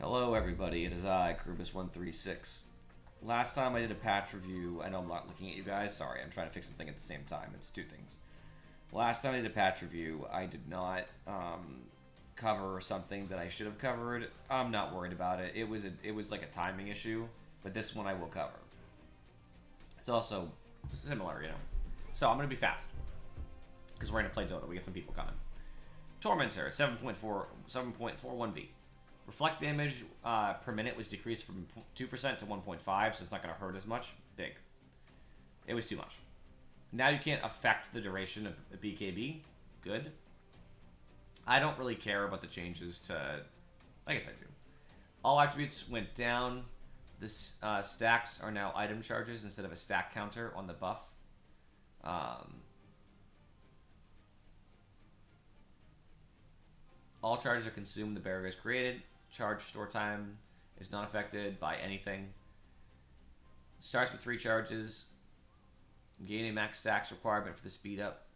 Hello, everybody. It is I, Krubus136. Last time I did a patch review, I know I'm not looking at you guys. Sorry, I'm trying to fix something at the same time. It's two things. Last time I did a patch review, I did not cover something that I should have covered. I'm not worried about it. It was like a timing issue, but this one I will cover. It's also similar, you know. So I'm gonna be fast because we're gonna play DotA. We get some people coming. Tormentor 7.41V. Reflect damage per minute was decreased from 2% to 1.5, so it's not going to hurt as much. Big. It was too much. Now you can't affect the duration of BKB. Good. I don't really care about the changes to... I guess I do. All attributes went down. The stacks are now item charges instead of a stack counter on the buff. All charges are consumed. The barrier is created. Charge store time is not affected by anything. Starts with 3 charges. Gaining max stacks requirement for the speed up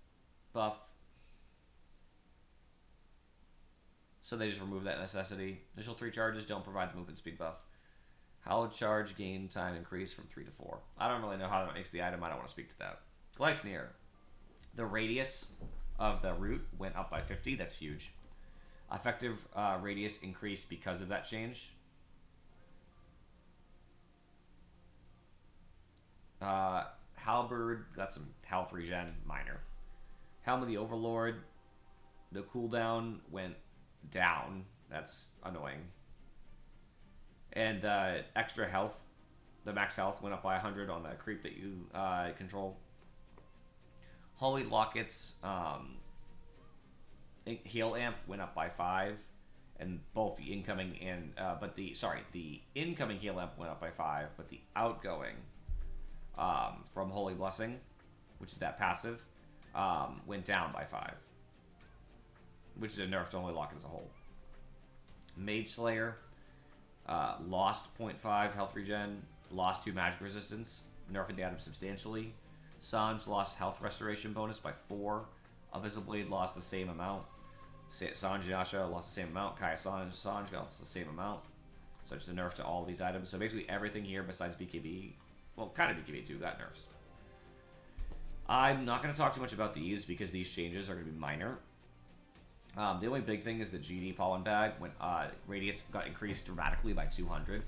buff. So they just remove that necessity. Initial 3 charges don't provide the movement speed buff. Hallowed charge gain time increase from 3 to 4. I don't really know how that makes the item. I don't want to speak to that. Glyphnear. The radius of the root went up by 50. That's huge. Effective radius increased because of that change. Halberd got some health regen, minor. Helm of the Overlord, the cooldown went down. That's annoying. And extra health, the max health went up by 100 on the creep that you control. Holy Lockets, heal amp went up by 5, and both the incoming and the incoming heal amp went up by 5, but the outgoing from Holy Blessing, which is that passive, went down by 5, which is a nerf to Holy Locket as a whole. Mage Slayer lost 0.5 health regen, lost 2 magic resistance, nerfing the item substantially. Sanj lost health restoration bonus by 4. Abyssal Blade lost the same amount. Sanj Yasha lost the same amount. Kaya Sanj got the same amount. So it's a nerf to all of these items. So basically everything here besides BKB, well, kind of BKB too, got nerfs. I'm not going to talk too much about these because these changes are going to be minor. The only big thing is the GD Pollen Bag when radius got increased dramatically by 200.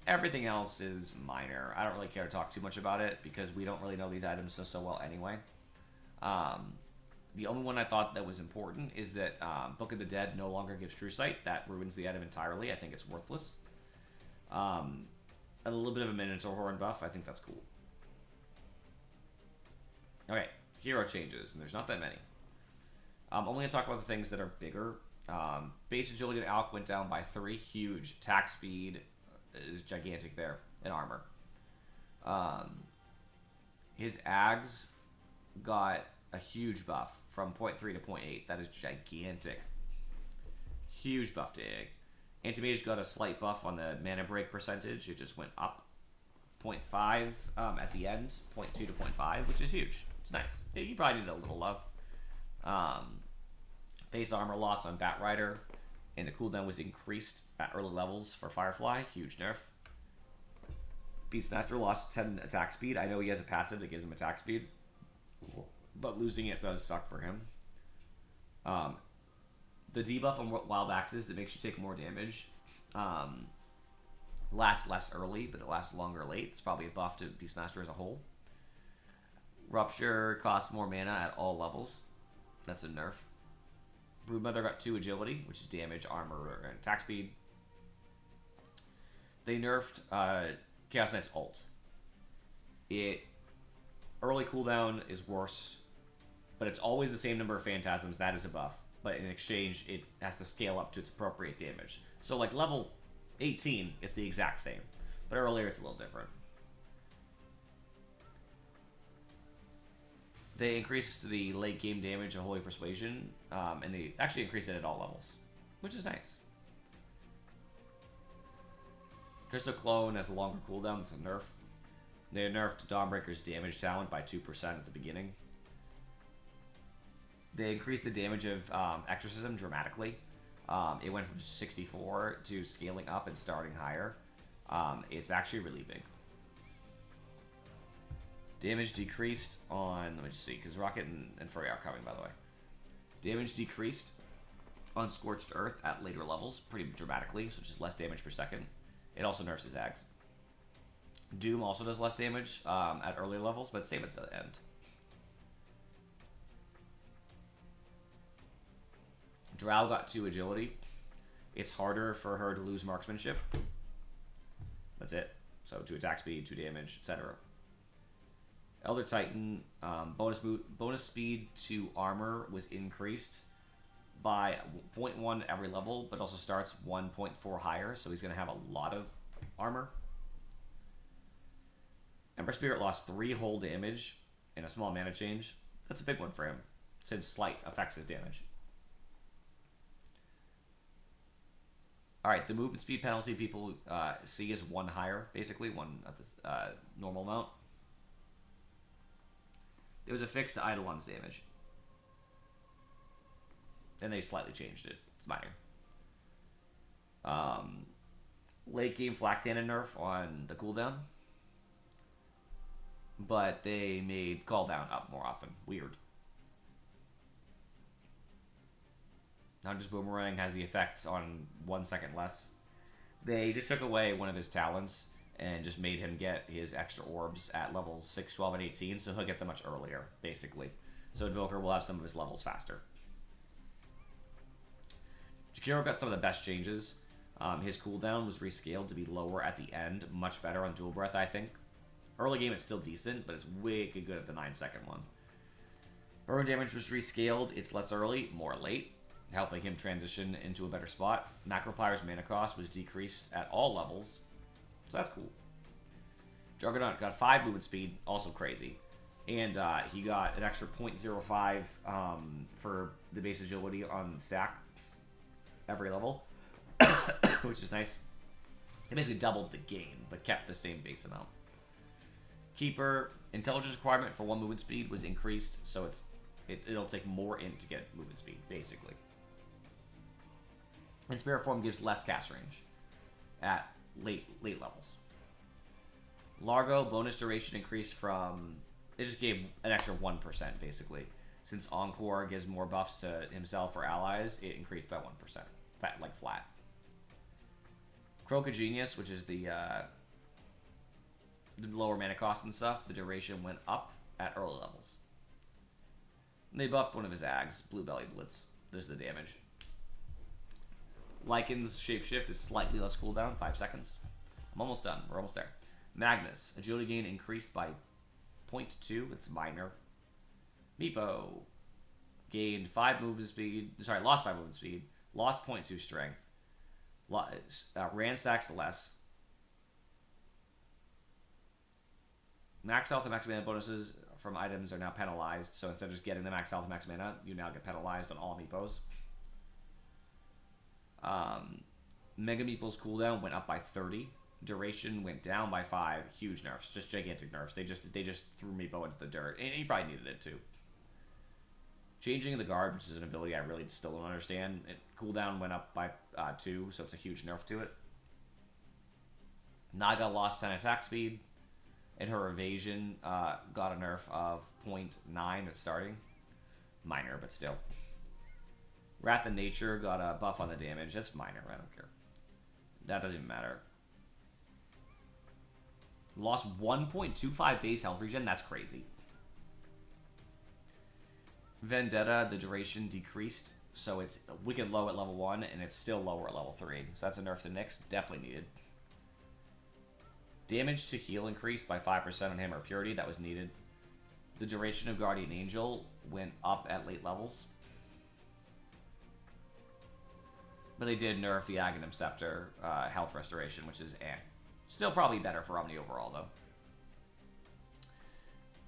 Everything else is minor. I don't really care to talk too much about it because we don't really know these items so well anyway. The only one I thought that was important is that Book of the Dead no longer gives True Sight. That ruins the item entirely. I think it's worthless. A little bit of a Minotaur Horn buff. I think that's cool. Okay, hero changes, and there's not that many. I'm only going to talk about the things that are bigger. Base agility and Alk went down by 3. Huge. Attack speed is gigantic there, and armor. His Ags got a huge buff from 0.3 to 0.8. That is gigantic. Huge buff to Egg. Anti-Mage got a slight buff on the mana break percentage. It just went up 0.5 at the end, 0.2 to 0.5, which is huge. It's nice. You probably need a little love. Base armor loss on Bat Rider, and the cooldown was increased at early levels for Firefly. Huge nerf. Beastmaster lost 10 attack speed. I know he has a passive that gives him attack speed, but losing it does suck for him. The debuff on Wild Axes that makes you take more damage lasts less early, but it lasts longer late. It's probably a buff to Beastmaster as a whole. Rupture costs more mana at all levels. That's a nerf. Broodmother got 2 agility, which is damage, armor, and attack speed. They nerfed Chaos Knight's ult. Early cooldown is worse, but it's always the same number of phantasms. That is a buff. But in exchange, it has to scale up to its appropriate damage. So like level 18, it's the exact same. But earlier, it's a little different. They increased the late game damage of Holy Persuasion, and they actually increased it at all levels, which is nice. Crystal Clone has a longer cooldown. That's a nerf. They nerfed Dawnbreaker's damage talent by 2% at the beginning. They increased the damage of Exorcism dramatically. It went from 64 to scaling up and starting higher. It's actually really big. Damage decreased on, let me just see, because Rocket and Furry are coming, by the way. Damage decreased on Scorched Earth at later levels pretty dramatically, so just less damage per second. It also nerfs his Ags. Doom also does less damage at earlier levels, but same at the end. Drow got 2 agility. It's harder for her to lose marksmanship. That's it. So 2 attack speed, 2 damage, etc. Elder Titan, bonus speed to armor was increased by 0.1 every level, but also starts 1.4 higher, so he's going to have a lot of armor. Ember Spirit lost 3 whole damage in a small mana change. That's a big one for him, since Slight affects his damage. Alright, the movement speed penalty people see is 1 higher, basically, 1 at the normal amount. There was a fix to Eidolon's damage. And they slightly changed it. It's minor. Late game Flak Cannon nerf on the cooldown. But they made cooldown up more often. Weird. Now just Boomerang has the effect on 1 second less. They just took away one of his talents and just made him get his extra orbs at levels 6, 12, and 18, so he'll get them much earlier, basically. So Invoker will have some of his levels faster. Jakiro got some of the best changes. His cooldown was rescaled to be lower at the end, much better on Dual Breath, I think. Early game, it's still decent, but it's wicked good at the 9-second one. Burn damage was rescaled. It's less early, more late, helping him transition into a better spot. Macropyre's mana cost was decreased at all levels, so that's cool. Juggernaut got 5 movement speed, also crazy. And he got an extra 0.05 for the base agility on stack every level, which is nice. It basically doubled the gain, but kept the same base amount. Keeper, intelligence requirement for 1 movement speed was increased, so it'll take more int to get movement speed, basically. And Spirit Form gives less cast range at late levels. Largo, bonus duration increased from... It just gave an extra 1%, basically. Since Encore gives more buffs to himself or allies, it increased by 1%. Like flat. Croca Genius, which is the lower mana cost and stuff, the duration went up at early levels. And they buffed one of his Ags, Blue Belly Blitz. There's the damage. Lycan's Shapeshift is slightly less cooldown, 5 seconds. I'm almost done. We're almost there. Magnus, agility gain increased by 0.2. It's minor. Meepo gained 5 movement speed. Sorry, lost 5 movement speed. Lost 0.2 strength. Ransacks less. Max health and max mana bonuses from items are now penalized. So instead of just getting the max health and max mana, you now get penalized on all Meepos. Mega Meeple's cooldown went up by 30. Duration went down by 5. Huge nerfs, just gigantic nerfs. They just threw Meepo into the dirt, and he probably needed it too. Changing the guard, which is an ability I really still don't understand. Cooldown went up by 2, so it's a huge nerf to it. Naga lost 10 attack speed, and her evasion got a nerf of 0.9 at starting. Minor, but still. Wrath of Nature got a buff on the damage. That's minor, I don't care. That doesn't even matter. Lost 1.25 base health regen, that's crazy. Vendetta, the duration decreased, so it's wicked low at level 1, and it's still lower at level 3. So that's a nerf to Nyx, definitely needed. Damage to heal increased by 5% on Hammer of Purity, that was needed. The duration of Guardian Angel went up at late levels. But they did nerf the Aghanim Scepter health restoration, which is eh. Still probably better for Omni overall, though.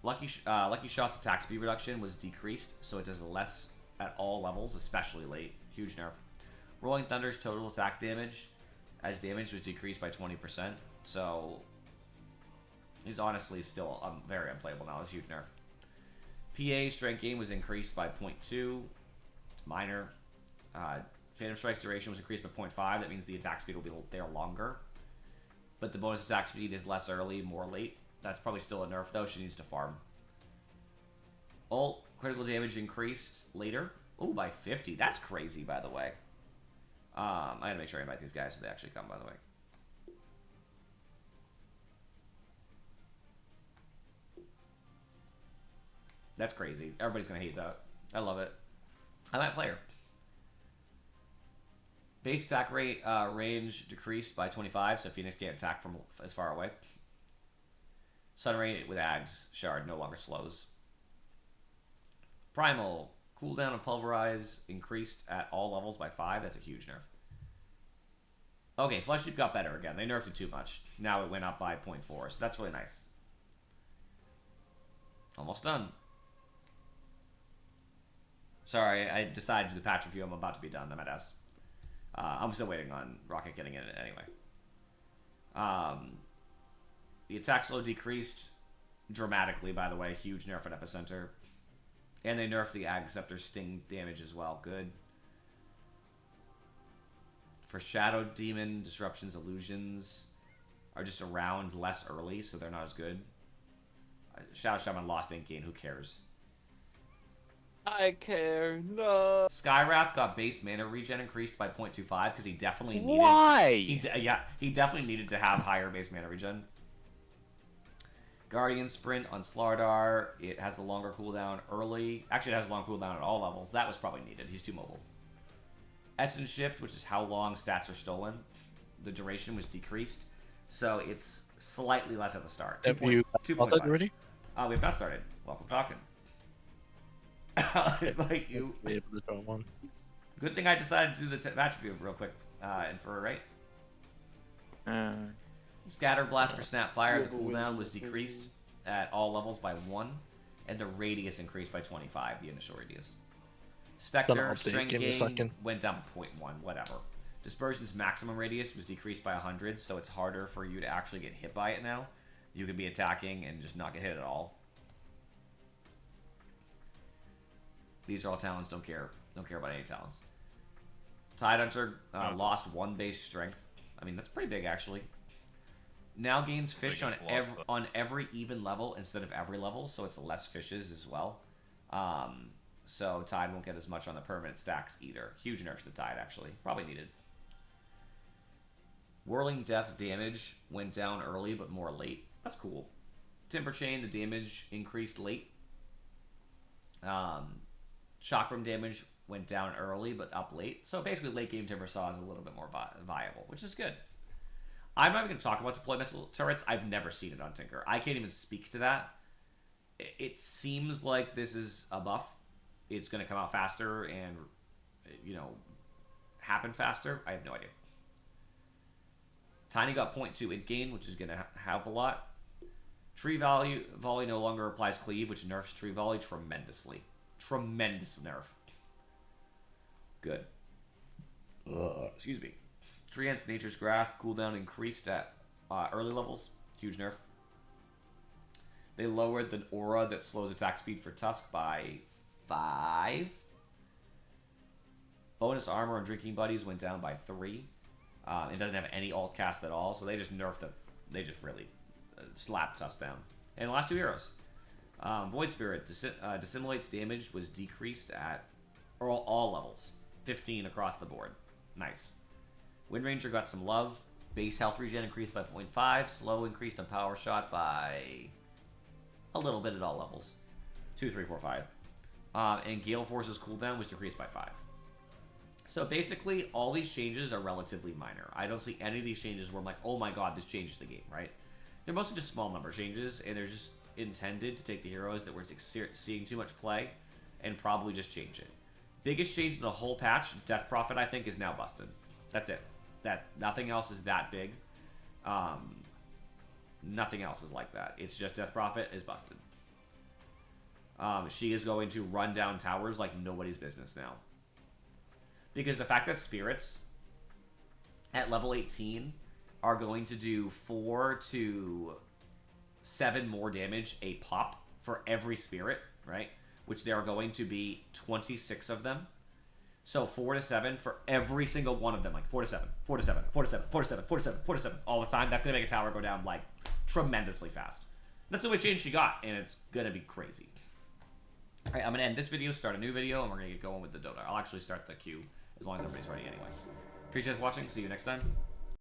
Lucky Shot's attack speed reduction was decreased, so it does less at all levels, especially late. Huge nerf. Rolling Thunder's total attack damage, as damage was decreased by 20%, so he's honestly still very unplayable now. It's a huge nerf. PA strength gain was increased by 0.2. Minor. Phantom Strike's duration was increased by 0.5. That means the attack speed will be there longer. But the bonus attack speed is less early, more late. That's probably still a nerf, though. She needs to farm. Ult, critical damage increased later. Ooh, by 50. That's crazy, by the way. I gotta make sure I invite these guys so they actually come, by the way. That's crazy. Everybody's gonna hate that. I love it. I might play her. Base attack rate range decreased by 25, so Phoenix can't attack from as far away. Sun Ray with Ags Shard no longer slows. Primal cooldown and Pulverize increased at all levels by 5. That's a huge nerf. Okay, Flesh Deep got better again. They nerfed it too much. Now it went up by 0.4, so that's really nice. Almost done. Sorry, I decided to do the patch review. I'm about to be done. I'm at S. I'm still waiting on Rocket getting in it anyway. The attack slow decreased dramatically, by the way. Huge nerf at Epicenter. And they nerfed the Ag Scepter sting damage as well. Good. For Shadow Demon, Disruptions, Illusions are just around less early, so they're not as good. Shadow Shaman lost Ink Gain. Who cares? I care. No. Skywrath got base mana regen increased by 0.25 because he definitely needed. Why? He definitely needed to have higher base mana regen. Guardian Sprint on Slardar. It has a longer cooldown early. Actually, it has a long cooldown at all levels. That was probably needed. He's too mobile. Essence Shift, which is how long stats are stolen. The duration was decreased, so it's slightly less at the start. Have you started already? We've not started. Welcome talking. Like you. Be able to draw one. Good thing I decided to do the match review real quick. And for right. Scatter Blast for Snapfire. The cooldown was decreased at all levels by 1, and the radius increased by 25. The initial radius. Spectre strength gain went down by 0.1. Whatever. Dispersion's maximum radius was decreased by 100, so it's harder for you to actually get hit by it now. You could be attacking and just not get hit at all. These are all talents. Don't care. Don't care about any talents. Tidehunter lost 1 base strength. I mean, that's pretty big, actually. Now gains fish on every even level instead of every level, so it's less fishes as well. So Tide won't get as much on the permanent stacks either. Huge nerfs to Tide, actually. Probably needed. Whirling Death damage went down early, but more late. That's cool. Timber Chain, the damage increased late. Chakram damage went down early, but up late. So basically, late game Timber Saw is a little bit more viable, which is good. I'm not even going to talk about deploy missile turrets. I've never seen it on Tinker. I can't even speak to that. It seems like this is a buff. It's going to come out faster and, you know, happen faster. I have no idea. Tiny got 0.2 int gain, which is going to help a lot. Tree Volley no longer applies cleave, which nerfs Tree Volley tremendously. Tremendous nerf. Good. Excuse me. Tree Ants Nature's Grasp cooldown increased at early levels. Huge nerf. They lowered the aura that slows attack speed for Tusk by 5. Bonus armor on Drinking Buddies went down by 3. It doesn't have any alt cast at all, so they just nerfed it. They just really slapped Tusk down. And the last 2 heroes. Void Spirit dissimulates damage was decreased at all levels. 15 across the board. Nice. Wind Ranger got some love. Base health regen increased by 0.5. Slow increased on power shot by a little bit at all levels. 2, 3, 4, 5. And Gale Force's cooldown was decreased by 5. So basically, all these changes are relatively minor. I don't see any of these changes where I'm like, oh my god, this changes the game, right? They're mostly just small number changes, and they're just intended to take the heroes that we're seeing too much play and probably just change it. Biggest change in the whole patch, Death Prophet, I think, is now busted. That's it. Nothing else is that big. Nothing else is like that. It's just Death Prophet is busted. She is going to run down towers like nobody's business now. Because the fact that spirits at level 18 are going to do 4 to 7 more damage a pop for every spirit, right? Which there are going to be 26 of them. So 4 to 7 for every single one of them, like 4 to 7, 4 to 7, 4 to 7, 4 to 7, 4 to 7, 4 to 7, all the time. That's gonna make a tower go down like tremendously fast. That's the way change she got, and it's gonna be crazy. All right, I'm gonna end this video, start a new video, and we're gonna get going with the DotA. I'll actually start the queue as long as everybody's ready anyway. Appreciate you guys watching. See you next time.